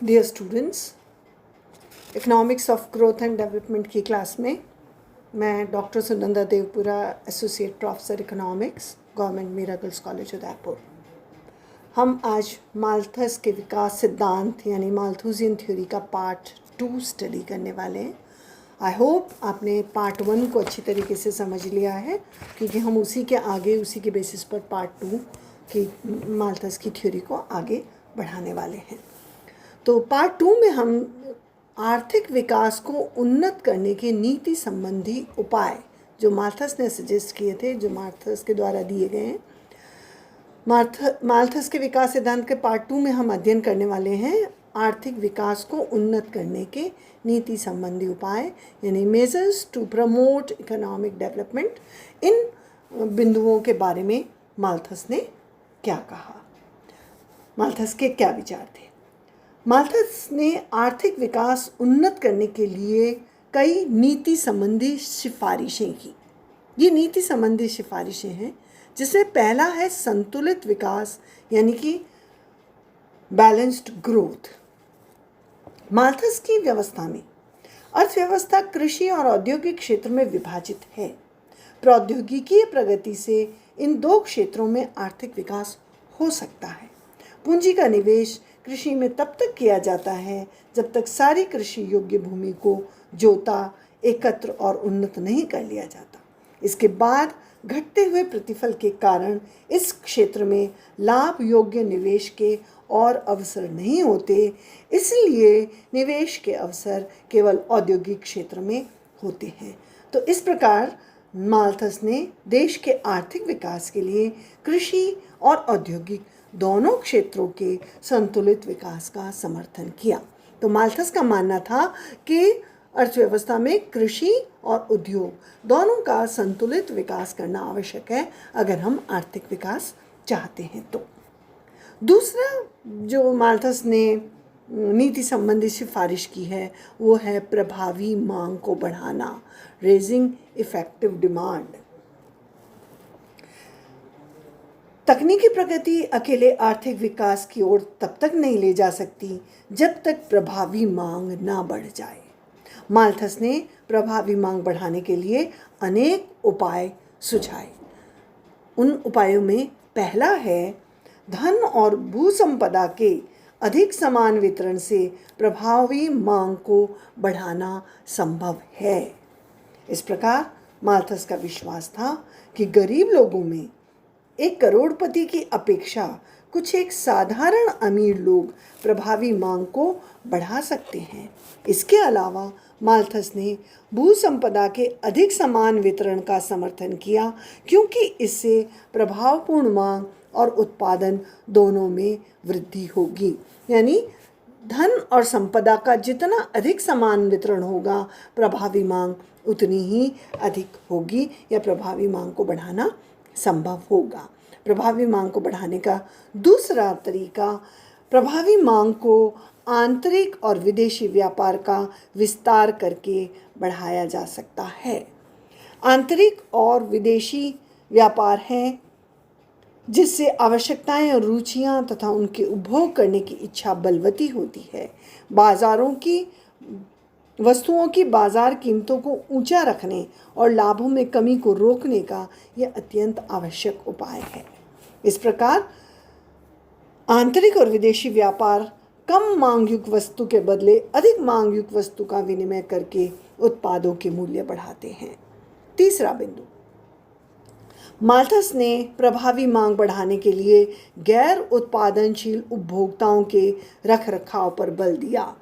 Dear students, economics of growth and development की class में मैं doctor Sunanda Devpura, associate professor economics, government miracles college Udaipur. हम आज माल्थस के विकास सिद्धांत यानी माल्थुसियन थ्योरी का पार्ट 2 स्टडी करने वाले हैं। आई होप आपने पार्ट 1 को अच्छी तरीके से समझ लिया है, क्योंकि हम उसी के आगे उसी के बेसिस पर पार्ट 2 की माल्थस की थ्योरी को आगे बढ़ाने वाले हैं। तो पार्ट 2 में हम आर्थिक विकास को उन्नत करने के नीति संबंधी उपाय जो माल्थस ने सजेस्ट किए थे, जो माल्थस के द्वारा दिए गए हैं, माल्थस के विकास सिद्धांत के पार्ट 2 में हम अध्ययन करने वाले हैं आर्थिक विकास को उन्नत करने के नीति संबंधी उपाय यानी measures to promote economic development. इन बिंदुओं के बारे में माल्थस ने क्या कहा, माल्थस के क्या विचार थे। माल्थस ने आर्थिक विकास उन्नत करने के लिए कई नीति संबंधी सिफारिशें की। ये नीति संबंधी सिफारिशें हैं, जिसमें पहला है संतुलित विकास यानी कि बैलेंस्ड ग्रोथ। माल्थस की व्यवस्था में अर्थव्यवस्था कृषि और औद्योगिक क्षेत्र में विभाजित है। प्रौद्योगिकीय प्रगति से इन दो क्षेत्रों में आर्थिक विकास हो सकता है। पूंजी का निवेश कृषि में तब तक किया जाता है जब तक सारी कृषि योग्य भूमि को जोता, एकत्र और उन्नत नहीं कर लिया जाता। इसके बाद घटते हुए प्रतिफल के कारण इस क्षेत्र में लाभ योग्य निवेश के और अवसर नहीं होते, इसलिए निवेश के अवसर केवल औद्योगिक क्षेत्र में होते हैं। तो इस प्रकार माल्थस ने देश के आर्थिक विकास के लिए कृषि और औद्योगिक दोनों क्षेत्रों के संतुलित विकास का समर्थन किया। तो माल्थस का मानना था कि अर्थव्यवस्था में कृषि और उद्योग दोनों का संतुलित विकास करना आवश्यक है अगर हम आर्थिक विकास चाहते हैं। तो दूसरा जो माल्थस ने नीति संबंधी सिफारिश की है वो है प्रभावी मांग को बढ़ाना, रेजिंग इफेक्टिव डिमांड। तकनीकी प्रगति अकेले आर्थिक विकास की ओर तब तक नहीं ले जा सकती जब तक प्रभावी मांग ना बढ़ जाए। माल्थस ने प्रभावी मांग बढ़ाने के लिए अनेक उपाय सुझाए। उन उपायों में पहला है धन और भूसंपदा के अधिक समान वितरण से प्रभावी मांग को बढ़ाना संभव है। इस प्रकार माल्थस का विश्वास था कि गरीब लोगों में एक करोड़पति की अपेक्षा कुछ एक साधारण अमीर लोग प्रभावी मांग को बढ़ा सकते हैं। इसके अलावा माल्थस ने भूसंपदा के अधिक समान वितरण का समर्थन किया, क्योंकि इससे प्रभावपूर्ण मांग और उत्पादन दोनों में वृद्धि होगी। यानी धन और संपदा का जितना अधिक समान वितरण होगा, प्रभावी मांग उतनी ही अधिक होगी या प्रभावी मांग को बढ़ाना संभव होगा। प्रभावी मांग को बढ़ाने का दूसरा तरीका प्रभावी मांग को आंतरिक और विदेशी व्यापार का विस्तार करके बढ़ाया जा सकता है। आंतरिक और विदेशी व्यापार है जिससे आवश्यकताएं और रुचियां तथा उनके उपभोग करने की इच्छा बलवती होती है। बाजारों की वस्तुओं की बाजार कीमतों को ऊंचा रखने और लाभों में कमी को रोकने का यह अत्यंत आवश्यक उपाय है। इस प्रकार आंतरिक और विदेशी व्यापार कम मांग युक्त वस्तु के बदले अधिक मांग युक्त वस्तु का विनिमय करके उत्पादों के मूल्य बढ़ाते हैं। तीसरा बिंदु, माल्थस ने प्रभावी मांग बढ़ाने के लिए गैर उत्पादनशील उपभोक्ताओं के रखरखाव पर बल दिया।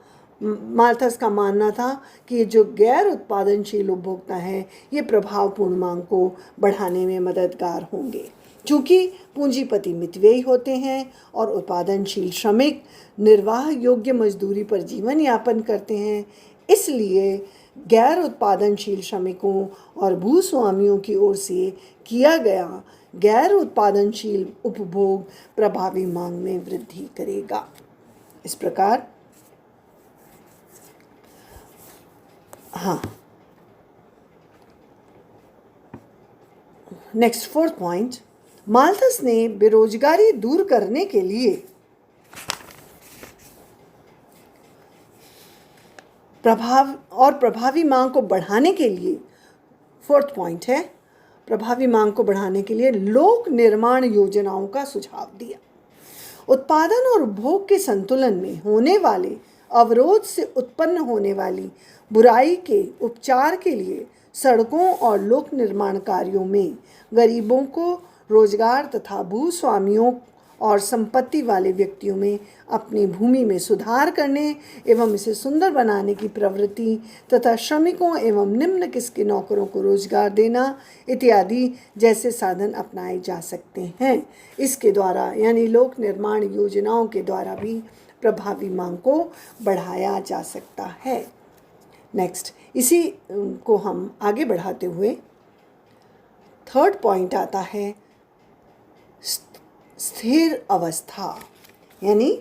माल्थस का मानना था कि जो गैर उत्पादनशील उपभोक्ता हैं ये प्रभावपूर्ण मांग को बढ़ाने में मददगार होंगे। चूँकि पूंजीपति मितव्ययी होते हैं और उत्पादनशील श्रमिक निर्वाह योग्य मजदूरी पर जीवन यापन करते हैं, इसलिए गैर उत्पादनशील श्रमिकों और भूस्वामियों की ओर से किया गया गैर उत्पादनशील उपभोग प्रभावी मांग में वृद्धि करेगा। इस प्रकार नेक्स्ट फोर्थ पॉइंट, माल्थस ने बेरोजगारी दूर करने के लिए प्रभावी मांग को बढ़ाने के लिए, फोर्थ पॉइंट है, प्रभावी मांग को बढ़ाने के लिए लोक निर्माण योजनाओं का सुझाव दिया। उत्पादन और उपभोग के संतुलन में होने वाले अवरोध से उत्पन्न होने वाली बुराई के उपचार के लिए सड़कों और लोक निर्माण कार्यों में गरीबों को रोजगार तथा भूस्वामियों और संपत्ति वाले व्यक्तियों में अपनी भूमि में सुधार करने एवं इसे सुंदर बनाने की प्रवृत्ति तथा श्रमिकों एवं निम्न किस्म के नौकरों को रोजगार देना इत्यादि जैसे साधन अपनाए जा सकते हैं। इसके द्वारा यानी लोक निर्माण योजनाओं के द्वारा भी प्रभावी मांग को बढ़ाया जा सकता है। नेक्स्ट, इसी को हम आगे बढ़ाते हुए थर्ड पॉइंट आता है स्थिर अवस्था, यानी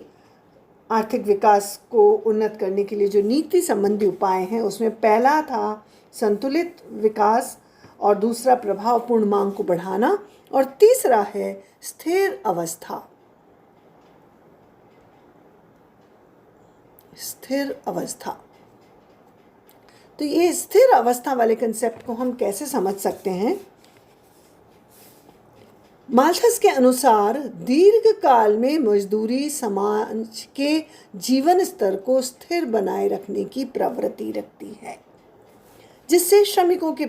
आर्थिक विकास को उन्नत करने के लिए जो नीति संबंधी उपाय हैं उसमें पहला था संतुलित विकास और दूसरा प्रभावपूर्ण मांग को बढ़ाना और तीसरा है स्थिर अवस्था। स्थिर अवस्था, तो ये स्थिर अवस्था वाले कंसेप्ट को हम कैसे समझ सकते हैं? माल्थस के अनुसार दीर्घ काल में मजदूरी समाज के जीवन स्तर को स्थिर बनाए रखने की प्रवृत्ति रखती है, जिससे श्रमिकों के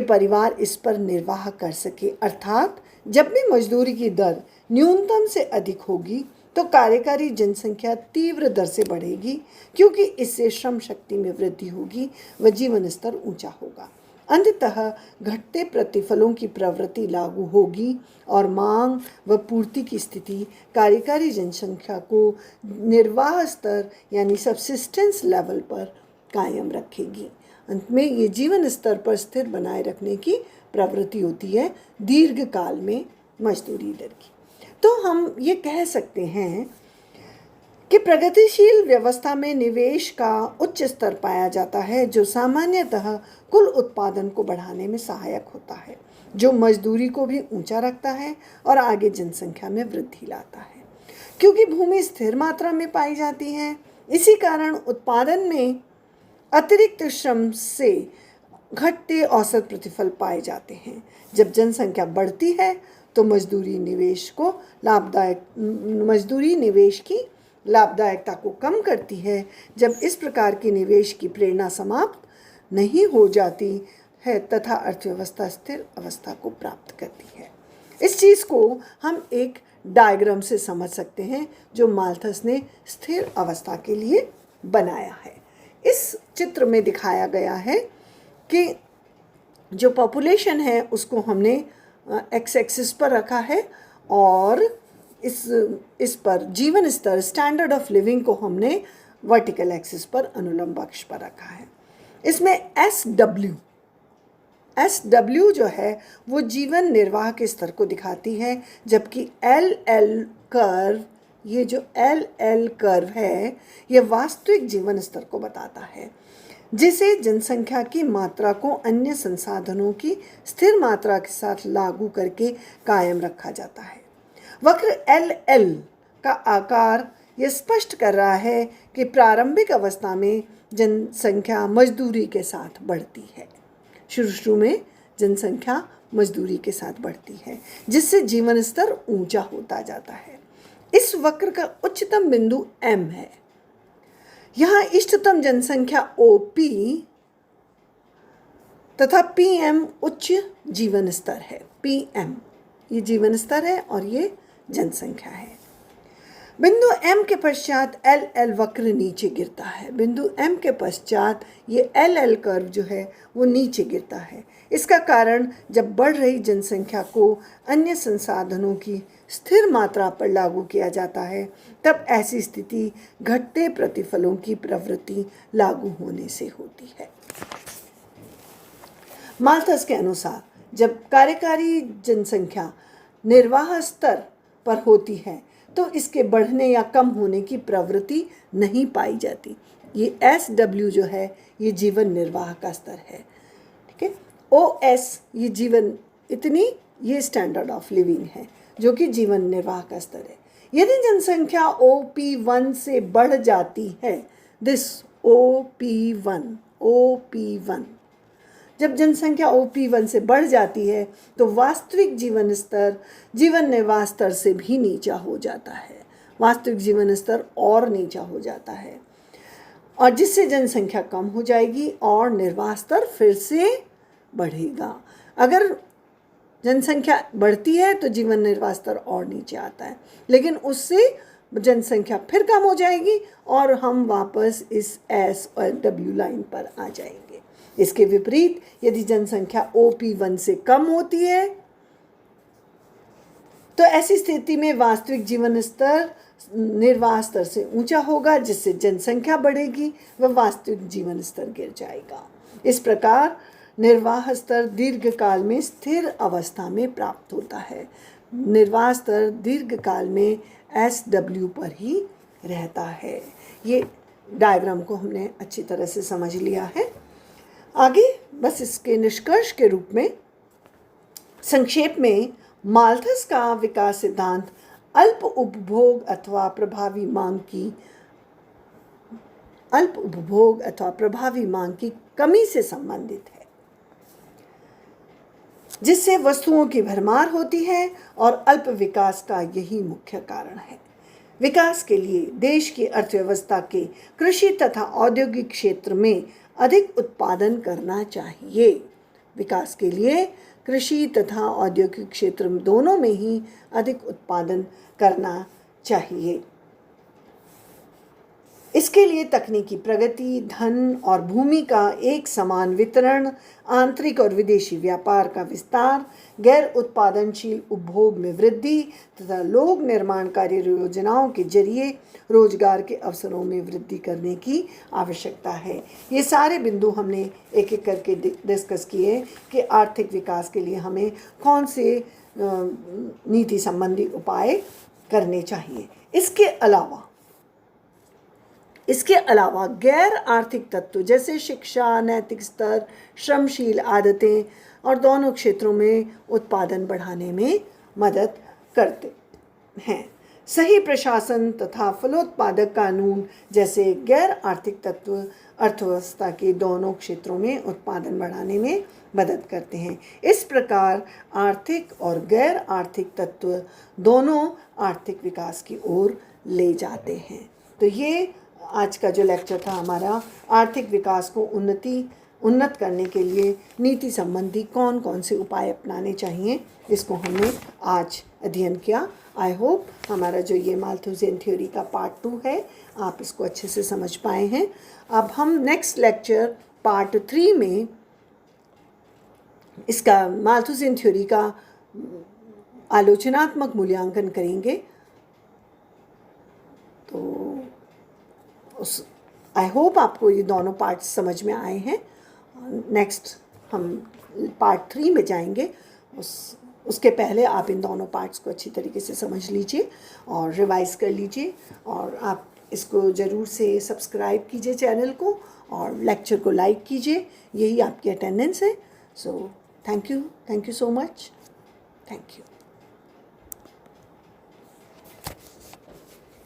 परिवार इस पर निर्वाह कर सके। अर्थात जब भी मजदूरी की दर न्यूनतम से अधिक होगी तो कार्यकारी जनसंख्या तीव्र दर से बढ़ेगी, क्योंकि इससे श्रम शक्ति में वृद्धि होगी व जीवन स्तर ऊंचा होगा। अंततः घटते प्रतिफलों की प्रवृत्ति लागू होगी और मांग व पूर्ति की स्थिति कार्यकारी जनसंख्या को निर्वाह स्तर यानी सबसिस्टेंस लेवल पर कायम रखेगी। अंत में ये जीवन स्तर पर स्थिर बनाए रखने की प्रवृत्ति होती है दीर्घ काल में मजदूरी दर की। तो हम ये कह सकते हैं कि प्रगतिशील व्यवस्था में निवेश का उच्च स्तर पाया जाता है, जो सामान्यतः कुल उत्पादन को बढ़ाने में सहायक होता है, जो मजदूरी को भी ऊंचा रखता है और आगे जनसंख्या में वृद्धि लाता है। क्योंकि भूमि स्थिर मात्रा में पाई जाती है, इसी कारण उत्पादन में अतिरिक्त श्रम से घटते औसत प्रतिफल पाए जाते हैं। जब जनसंख्या बढ़ती है तो मजदूरी निवेश की लाभदायकता को कम करती है। जब इस प्रकार की निवेश की प्रेरणा समाप्त नहीं हो जाती है तथा अर्थव्यवस्था स्थिर अवस्था को प्राप्त करती है। इस चीज़ को हम एक डायग्राम से समझ सकते हैं जो माल्थस ने स्थिर अवस्था के लिए बनाया है। इस चित्र में दिखाया गया है कि जो पॉपुलेशन है उसको हमने एक्स एक्सिस पर रखा है और इस पर जीवन स्तर स्टैंडर्ड ऑफ लिविंग को हमने वर्टिकल एक्सिस पर अनुलंब अक्ष पर रखा है। इसमें एस डब्ल्यू जो है वो जीवन निर्वाह के स्तर को दिखाती है, जबकि एल कर्व, ये जो एल कर्व है ये वास्तविक जीवन स्तर को बताता है, जिसे जनसंख्या की मात्रा को अन्य संसाधनों की स्थिर मात्रा के साथ लागू करके कायम रखा जाता है। वक्र एल का आकार ये स्पष्ट कर रहा है कि प्रारंभिक अवस्था में जनसंख्या मजदूरी के साथ बढ़ती है। शुरू में जनसंख्या मजदूरी के साथ बढ़ती है, जिससे जीवन स्तर ऊंचा होता जाता है। इस वक्र का उच्चतम बिंदु M है। यहाँ इष्टतम जनसंख्या OP तथा PM उच्च जीवन स्तर है। PM ये जीवन स्तर है और ये जनसंख्या है। बिंदु M के पश्चात LL वक्र नीचे गिरता है। बिंदु M के पश्चात ये LL कर्व जो है वो नीचे गिरता है। इसका कारण जब बढ़ रही जनसंख्या को अन्य संसाधनों की स्थिर मात्रा पर लागू किया जाता है, तब ऐसी स्थिति घटते प्रतिफलों की प्रवृत्ति लागू होने से होती है। माल्थस के अनुसार जब कार्यकारी जनसंख्या निर्वाह स्तर पर होती है तो इसके बढ़ने या कम होने की प्रवृत्ति नहीं पाई जाती। ये SW जो है ये जीवन निर्वाह का स्तर है, ठीक है। OS ये ये स्टैंडर्ड ऑफ लिविंग है जो कि जीवन निर्वाह का स्तर है। यदि जनसंख्या OP1 से बढ़ जाती है, दिस OP1 OP1। जब जनसंख्या OP1 से बढ़ जाती है तो वास्तविक जीवन स्तर जीवन निर्वाह स्तर से भी नीचा हो जाता है, वास्तविक जीवन स्तर और नीचा हो जाता है, और जिससे जनसंख्या कम हो जाएगी और निर्वाह स्तर फिर से बढ़ेगा। अगर जनसंख्या बढ़ती है तो जीवन निर्वाह स्तर और नीचे आता है, लेकिन उससे जनसंख्या फिर कम हो जाएगी और हम वापस इस S और W लाइन पर आ जाएंगे। इसके विपरीत यदि जनसंख्या OP1 से कम होती है तो ऐसी स्थिति में वास्तविक जीवन स्तर निर्वाह स्तर से ऊंचा होगा, जिससे जनसंख्या बढ़ेगी व वास्तविक जीवन स्तर गिर जाएगा। इस प्रकार निर्वाह स्तर दीर्घकाल में स्थिर अवस्था में प्राप्त होता है। निर्वाह स्तर दीर्घकाल में SW पर ही रहता है। ये डायग्राम को हमने अच्छी तरह से समझ लिया है। आगे बस इसके निष्कर्ष के रूप में संक्षेप में माल्थस का विकास सिद्धांत अल्प उपभोग अथवा प्रभावी मांग की कमी से संबंधित है, जिससे वस्तुओं की भरमार होती है, और अल्प विकास का यही मुख्य कारण है। विकास के लिए देश की अर्थव्यवस्था के कृषि तथा औद्योगिक क्षेत्र में अधिक उत्पादन करना चाहिए। विकास के लिए कृषि तथा औद्योगिक क्षेत्र दोनों में ही अधिक उत्पादन करना चाहिए। इसके लिए तकनीकी प्रगति, धन और भूमि का एक समान वितरण, आंतरिक और विदेशी व्यापार का विस्तार, गैर उत्पादनशील उपभोग में वृद्धि तथा लोक निर्माणकारी योजनाओं के जरिए रोजगार के अवसरों में वृद्धि करने की आवश्यकता है। ये सारे बिंदु हमने एक एक करके डिस्कस किए कि आर्थिक विकास के लिए हमें कौन से नीति संबंधी उपाय करने चाहिए। इसके अलावा गैर आर्थिक तत्व जैसे शिक्षा, नैतिक स्तर, श्रमशील आदतें और दोनों क्षेत्रों में उत्पादन बढ़ाने में मदद करते हैं। सही प्रशासन तथा फलोत्पादक कानून जैसे गैर आर्थिक तत्व अर्थव्यवस्था के दोनों क्षेत्रों में उत्पादन बढ़ाने में मदद करते हैं। इस प्रकार आर्थिक और गैर आर्थिक तत्व दोनों आर्थिक विकास की ओर ले जाते हैं। तो ये आज का जो लेक्चर था हमारा, आर्थिक विकास को उन्नत करने के लिए नीति संबंधी कौन कौन से उपाय अपनाने चाहिए, इसको हमने आज अध्ययन किया। आई होप हमारा जो ये माल्थुसियन थ्योरी का पार्ट 2 है, आप इसको अच्छे से समझ पाए हैं। अब हम नेक्स्ट लेक्चर पार्ट 3 में इसका माल्थुसियन थ्योरी का आलोचनात्मक मूल्यांकन करेंगे। तो आई होप आपको ये दोनों पार्ट्स समझ में आए हैं। नेक्स्ट हम पार्ट 3 में जाएंगे। उसके पहले आप इन दोनों पार्ट्स को अच्छी तरीके से समझ लीजिए और रिवाइज कर लीजिए, और आप इसको ज़रूर से सब्सक्राइब कीजिए चैनल को, और लेक्चर को लाइक कीजिए। यही आपकी अटेंडेंस है। So thank you so much. Thank you.